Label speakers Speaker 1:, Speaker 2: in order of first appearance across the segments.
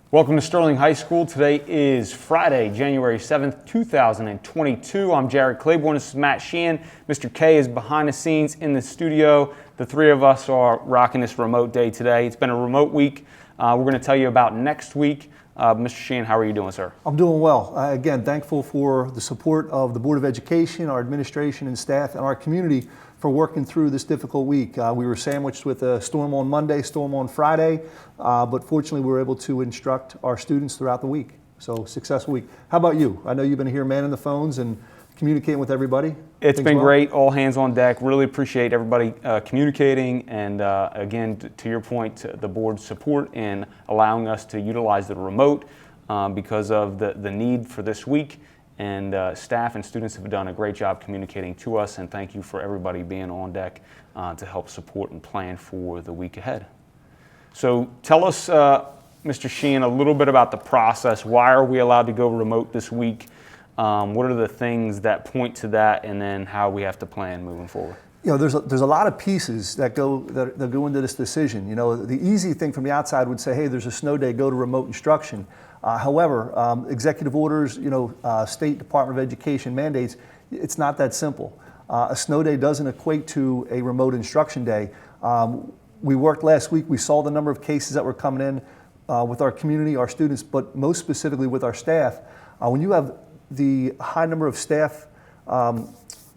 Speaker 1: Welcome to Sterling High School. Today is Friday, January 7th, 2022. I'm Jared Claiborne. This is Matt Sheehan. Mr. K is behind the scenes in the studio. The three of us are rocking this remote day today. It's been a remote week. We're going to tell you about next week. Mr. Sheehan, how are you doing, sir?
Speaker 2: I'm doing well. Again, thankful for the support of the Board of Education, our administration and staff, and our community for working through this difficult week. We were sandwiched with a storm on Monday, storm on Friday, but fortunately we were able to instruct our students throughout the week. So, successful week. How about you? I know you've been here manning the phones and communicating with everybody.
Speaker 1: It's been great, all hands on deck. Really appreciate everybody communicating and again, to your point, the board's support in allowing us to utilize the remote because of the need for this week. And staff and students have done a great job communicating to us, and thank you for everybody being on deck to help support and plan for the week ahead. So tell us, Mr. Sheehan, a little bit about the process. Why are we allowed to go remote this week? What are the things that point to that, and then how we have to plan moving forward?
Speaker 2: You know, there's a lot of pieces that go into this decision. You know, the easy thing from the outside would say, hey, there's a snow day, go to remote instruction. However, executive orders, State Department of Education mandates, it's not that simple. A snow day doesn't equate to a remote instruction day. We worked last week, we saw the number of cases that were coming in with our community, our students, but most specifically with our staff. When you have the high number of staff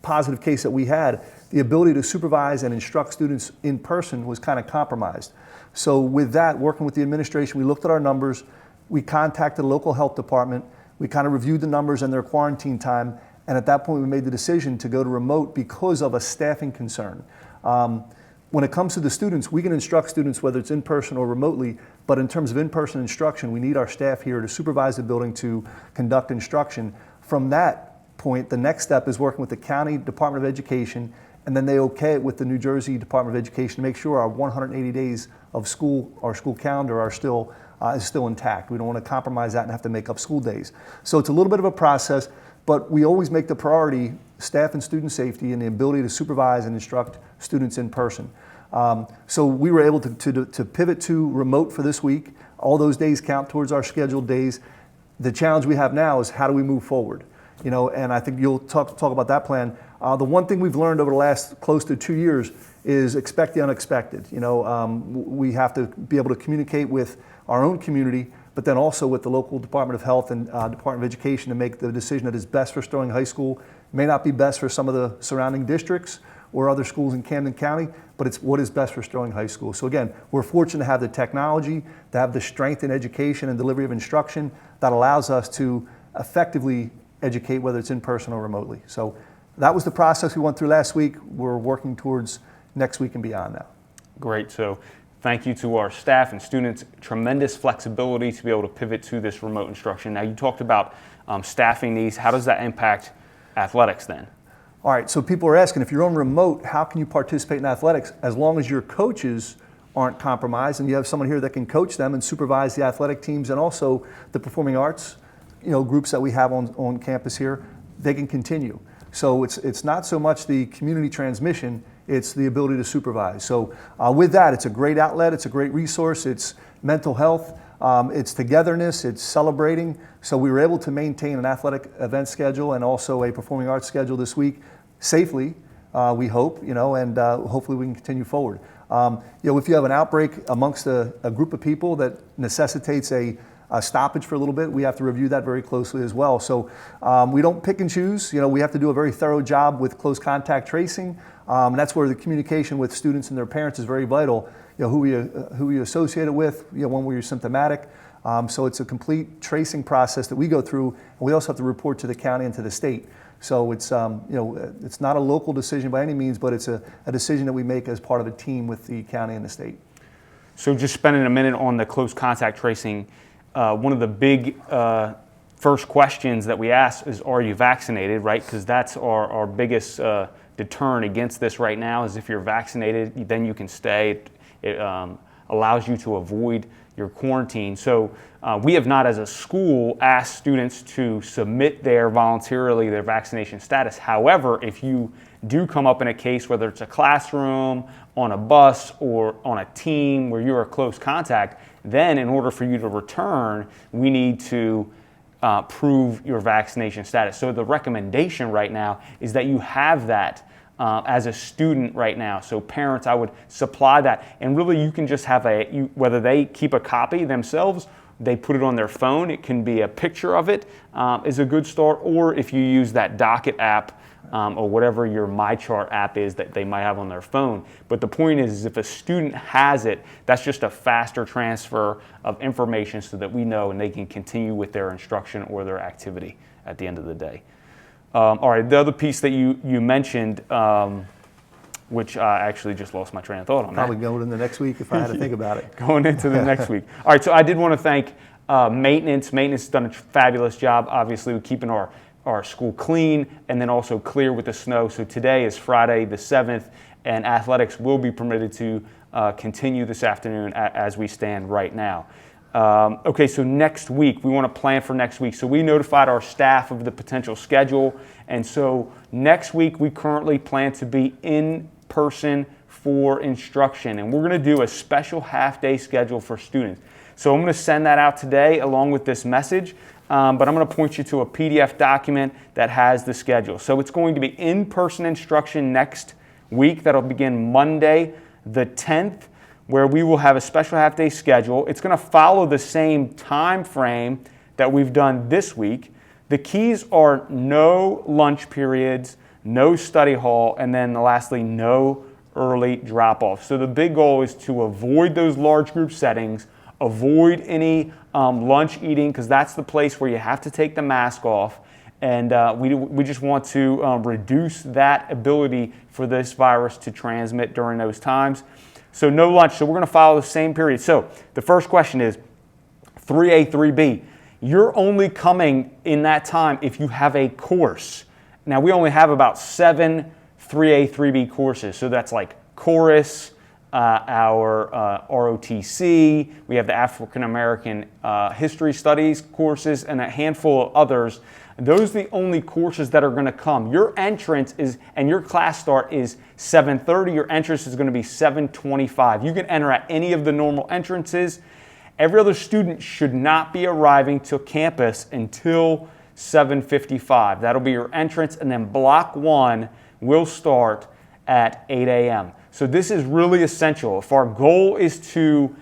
Speaker 2: positive case that we had, the ability to supervise and instruct students in person was kind of compromised. So with that, working with the administration, we looked at our numbers, we contacted the local health department, we kind of reviewed the numbers and their quarantine time, and at that point we made the decision to go to remote because of a staffing concern. When it comes to the students, we can instruct students whether it's in person or remotely, but in terms of in-person instruction, we need our staff here to supervise the building to conduct instruction. From that point, the next step is working with the County Department of Education, and then they okay it with the New Jersey Department of Education to make sure our 180 days of school, our school calendar is still intact. We don't want to compromise that and have to make up school days. So it's a little bit of a process, but we always make the priority staff and student safety and the ability to supervise and instruct students in person. So we were able to pivot to remote for this week. All those days count towards our scheduled days. The challenge we have now is how do we move forward? You know, and I think you'll talk about that plan. The one thing we've learned over the last close to 2 years is expect the unexpected. You know, we have to be able to communicate with our own community, but then also with the local Department of Health and Department of Education to make the decision that is best for Sterling High School. It may not be best for some of the surrounding districts or other schools in Camden County, but it's what is best for Sterling High School. So again, we're fortunate to have the technology, to have the strength in education and delivery of instruction that allows us to effectively educate, whether it's in person or remotely. So that was the process we went through last week. We're working towards next week and beyond now.
Speaker 1: Great. So thank you to our staff and students. Tremendous flexibility to be able to pivot to this remote instruction. Now, you talked about staffing needs. How does that impact athletics then?
Speaker 2: All right, so people are asking, if you're on remote, how can you participate in athletics as long as your coaches aren't compromised and you have someone here that can coach them and supervise the athletic teams and also the performing arts, groups that we have on campus here, they can continue. So it's not so much the community transmission, it's the ability to supervise. So with that, it's a great outlet, it's a great resource, it's mental health, it's togetherness, it's celebrating. So we were able to maintain an athletic event schedule and also a performing arts schedule this week safely, we hope, and hopefully we can continue forward. If you have an outbreak amongst a group of people that necessitates a stoppage for a little bit, we have to review that very closely as well. So we don't pick and choose. We have to do a very thorough job with close contact tracing. And that's where the communication with students and their parents is very vital. Who you associated with, when were you symptomatic. So it's a complete tracing process that we go through, and we also have to report to the county and to the state. So it's it's not a local decision by any means, but it's a decision that we make as part of a team with the county and the state.
Speaker 1: So just spending a minute on the close contact tracing, one of the big first questions that we ask is, are you vaccinated, right? Because that's our biggest deterrent against this right now is if you're vaccinated, then you can stay. It allows you to avoid your quarantine. So we have not, as a school, asked students to submit voluntarily their vaccination status. However, if you do come up in a case, whether it's a classroom, on a bus, or on a team where you're a close contact, then in order for you to return, we need to prove your vaccination status. So the recommendation right now is that you have that as a student right now. So parents, I would supply that. And really you can just have whether they keep a copy themselves, they put it on their phone, it can be a picture of it, is a good start. Or if you use that Docket app, or whatever your MyChart app is that they might have on their phone. But the point is if a student has it, that's just a faster transfer of information so that we know and they can continue with their instruction or their activity at the end of the day. All right, the other piece that you mentioned, which I actually just lost my train of thought on.
Speaker 2: Probably going into next week if I had to think about it.
Speaker 1: Going into the next week. All right, so I did want to thank maintenance. Maintenance has done a fabulous job, obviously, with keeping our school clean and then also clear with the snow. So today is Friday the 7th, and athletics will be permitted to continue this afternoon as we stand right now. Okay, so next week, we want to plan for next week. So we notified our staff of the potential schedule, and so next week we currently plan to be in person for instruction, and we're going to do a special half-day schedule for students. So I'm going to send that out today along with this message. But I'm going to point you to a PDF document that has the schedule. So it's going to be in-person instruction next week. That'll begin Monday the 10th, where we will have a special half-day schedule. It's going to follow the same time frame that we've done this week. The keys are no lunch periods, no study hall, and then lastly, no early drop-off. So the big goal is to avoid those large group settings, avoid any lunch eating, because that's the place where you have to take the mask off. And we just want to reduce that ability for this virus to transmit during those times. So no lunch. So we're going to follow the same period. So the first question is 3A, 3B. You're only coming in that time if you have a course. Now we only have about 7 3A, 3B courses. So that's like chorus, our ROTC, we have the African American History Studies courses, and a handful of others. Those are the only courses that are going to come. Your entrance is, and your class start is 7:30. Your entrance is going to be 7:25. You can enter at any of the normal entrances. Every other student should not be arriving to campus until 7:55. That'll be your entrance, and then block 1 will start at 8 a.m. So this is really essential. If our goal is to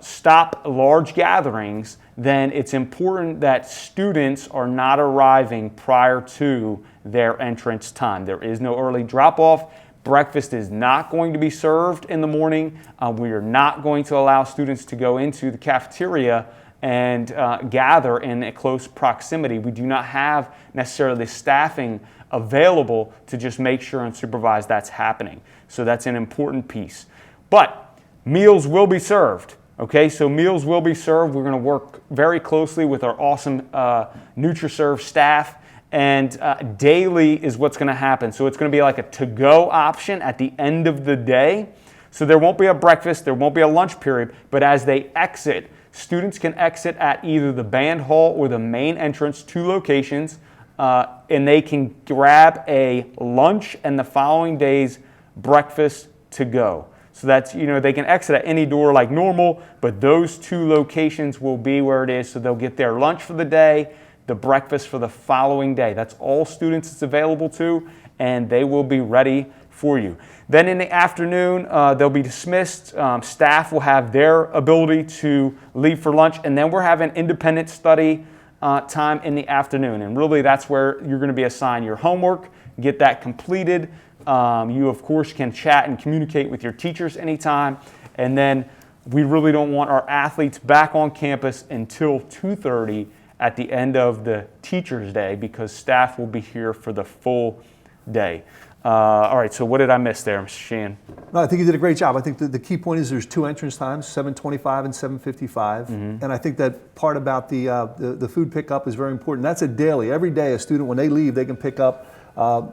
Speaker 1: stop large gatherings, then it's important that students are not arriving prior to their entrance time. There is no early drop-off. Breakfast is not going to be served in the morning. We are not going to allow students to go into the cafeteria and gather in a close proximity. We do not have necessarily staffing available to just make sure and supervise that's happening. So that's an important piece. But meals will be served. Okay, so meals will be served. We're going to work very closely with our awesome NutriServe staff, and daily is what's going to happen. So it's going to be like a to-go option at the end of the day. So there won't be a breakfast, there won't be a lunch period, but as they exit, students can exit at either the band hall or the main entrance, 2 locations, and they can grab a lunch and the following day's breakfast to go. So that's, they can exit at any door like normal, but those 2 locations will be where it is. So they'll get their lunch for the day, the breakfast for the following day. That's all students it's available to, and they will be ready for you. Then in the afternoon, they'll be dismissed. Staff will have their ability to leave for lunch, and then we're having independent study time in the afternoon. And really that's where you're going to be assigned your homework, get that completed. You, of course, can chat and communicate with your teachers anytime. And then we really don't want our athletes back on campus until 2:30 at the end of the Teacher's Day, because staff will be here for the full day. All right, so what did I miss there, Mr. Sheehan?
Speaker 2: No, I think you did a great job. I think the key point is there's 2 entrance times, 7:25 and 7:55. And I think that part about the food pickup is very important. That's a daily. Every day a student, when they leave, they can pick up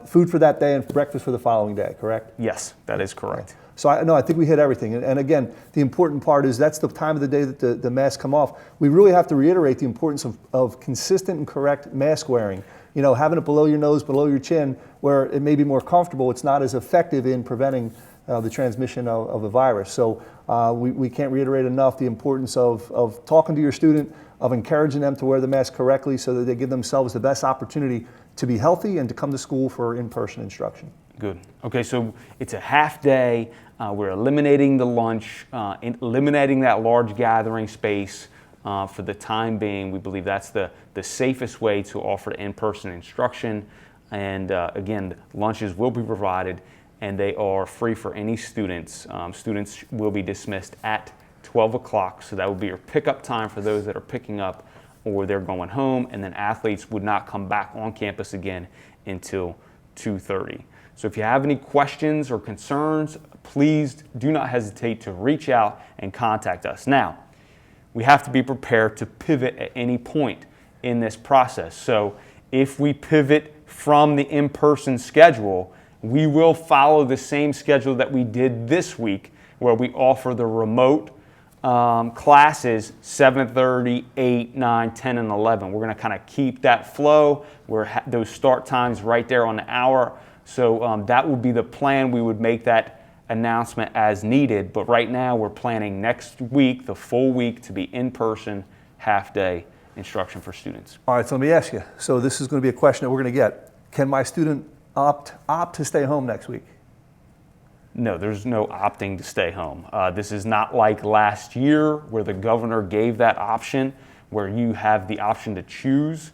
Speaker 2: food for that day and breakfast for the following day, correct?
Speaker 1: Yes, that is correct.
Speaker 2: So I think we hit everything. And again, the important part is that's the time of the day that the masks come off. We really have to reiterate the importance of consistent and correct mask wearing. You know, having it below your nose, below your chin, where it may be more comfortable, it's not as effective in preventing the transmission of the virus. So we can't reiterate enough the importance of talking to your student, of encouraging them to wear the mask correctly so that they give themselves the best opportunity to be healthy and to come to school for in-person instruction.
Speaker 1: Good. Okay, so it's a half day. We're eliminating the lunch, eliminating that large gathering space for the time being. We believe that's the safest way to offer in-person instruction. And again, lunches will be provided and they are free for any students. Students will be dismissed at 12 o'clock, so that will be your pickup time for those that are picking up or they're going home, and then athletes would not come back on campus again until 2:30. So if you have any questions or concerns, please do not hesitate to reach out and contact us. Now, we have to be prepared to pivot at any point in this process. So if we pivot from the in-person schedule, we will follow the same schedule that we did this week, where we offer the remote classes 7:30, 8, 9, 10, and 11. We're going to kind of keep that flow. Those start times right there on the hour. So that would be the plan. We would make that announcement as needed. But right now we're planning next week, the full week, to be in-person, half-day instruction for students.
Speaker 2: All right, so let me ask you. So this is going to be a question that we're going to get. Can my student opt to stay home next week?
Speaker 1: No, there's no opting to stay home. This is not like last year where the governor gave that option, where you have the option to choose.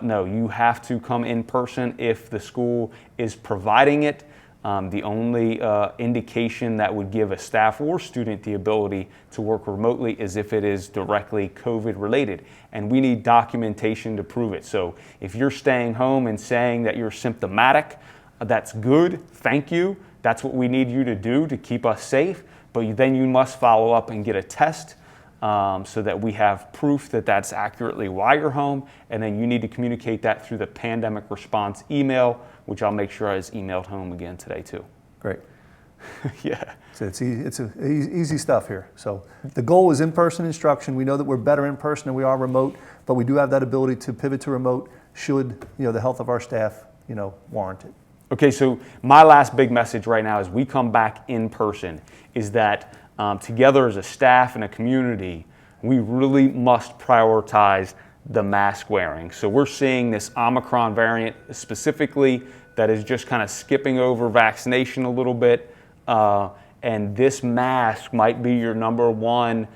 Speaker 1: No, you have to come in person if the school is providing it. The only indication that would give a staff or student the ability to work remotely is if it is directly COVID related, and we need documentation to prove it. So if you're staying home and saying that you're symptomatic, that's good, thank you. That's what we need you to do to keep us safe, but then you must follow up and get a test so that we have proof that that's accurately why you're home, and then you need to communicate that through the pandemic response email, which I'll make sure is emailed home again today too.
Speaker 2: Great.
Speaker 1: Yeah.
Speaker 2: So it's easy stuff here. So the goal is in-person instruction. We know that we're better in person than we are remote, but we do have that ability to pivot to remote should the health of our staff warrant it.
Speaker 1: Okay, so my last big message right now as we come back in person is that together as a staff and a community, we really must prioritize the mask wearing. So we're seeing this Omicron variant specifically that is just kind of skipping over vaccination a little bit. And this mask might be your number one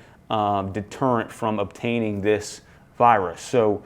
Speaker 1: deterrent from obtaining this virus. So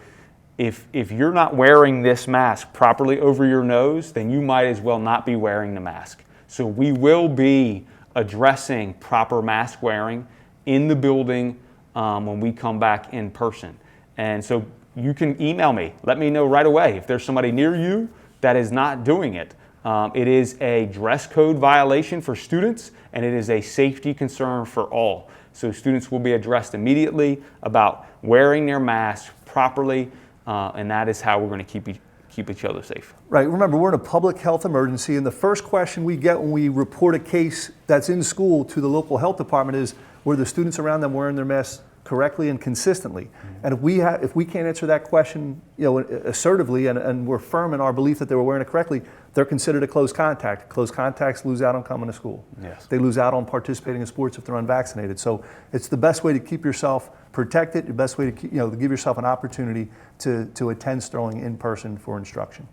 Speaker 1: if you're not wearing this mask properly over your nose, then you might as well not be wearing the mask. So we will be addressing proper mask wearing in the building when we come back in person. And so you can email me. Let me know right away if there's somebody near you that is not doing it. It is a dress code violation for students, and it is a safety concern for all. So students will be addressed immediately about wearing their masks properly, and that is how we're going to keep each other safe.
Speaker 2: Right. Remember, we're in a public health emergency, and the first question we get when we report a case that's in school to the local health department is, were the students around them wearing their masks correctly and consistently? Mm-hmm. And if we can't answer that question assertively and we're firm in our belief that they were wearing it correctly, they're considered a close contact. Close contacts lose out on coming to school.
Speaker 1: Yes.
Speaker 2: They lose out on participating in sports if they're unvaccinated. So it's the best way to keep yourself protected, the best way to to give yourself an opportunity to attend Sterling in person for instruction.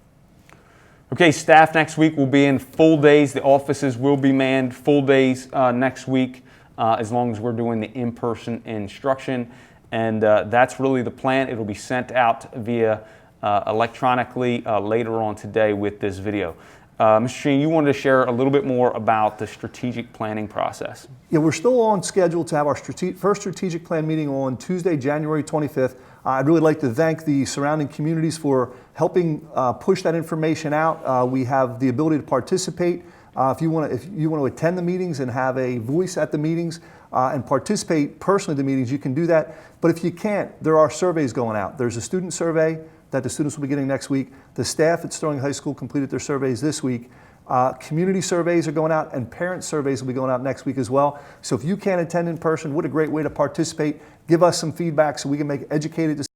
Speaker 1: Okay, staff next week will be in full days. The offices will be manned full days next week, as long as we're doing the in-person instruction. And that's really the plan. It'll be sent out via electronically later on today with this video. Mr. Sheen, you wanted to share a little bit more about the strategic planning process.
Speaker 2: Yeah, we're still on schedule to have our first strategic plan meeting on Tuesday, January 25th. I'd really like to thank the surrounding communities for helping push that information out. We have the ability to participate. If you want to attend the meetings and have a voice at the meetings and participate personally in the meetings, you can do that. But if you can't, there are surveys going out. There's a student survey that the students will be getting next week. The staff at Sterling High School completed their surveys this week. Community surveys are going out, and parent surveys will be going out next week as well. So if you can't attend in person, what a great way to participate. Give us some feedback so we can make educated decisions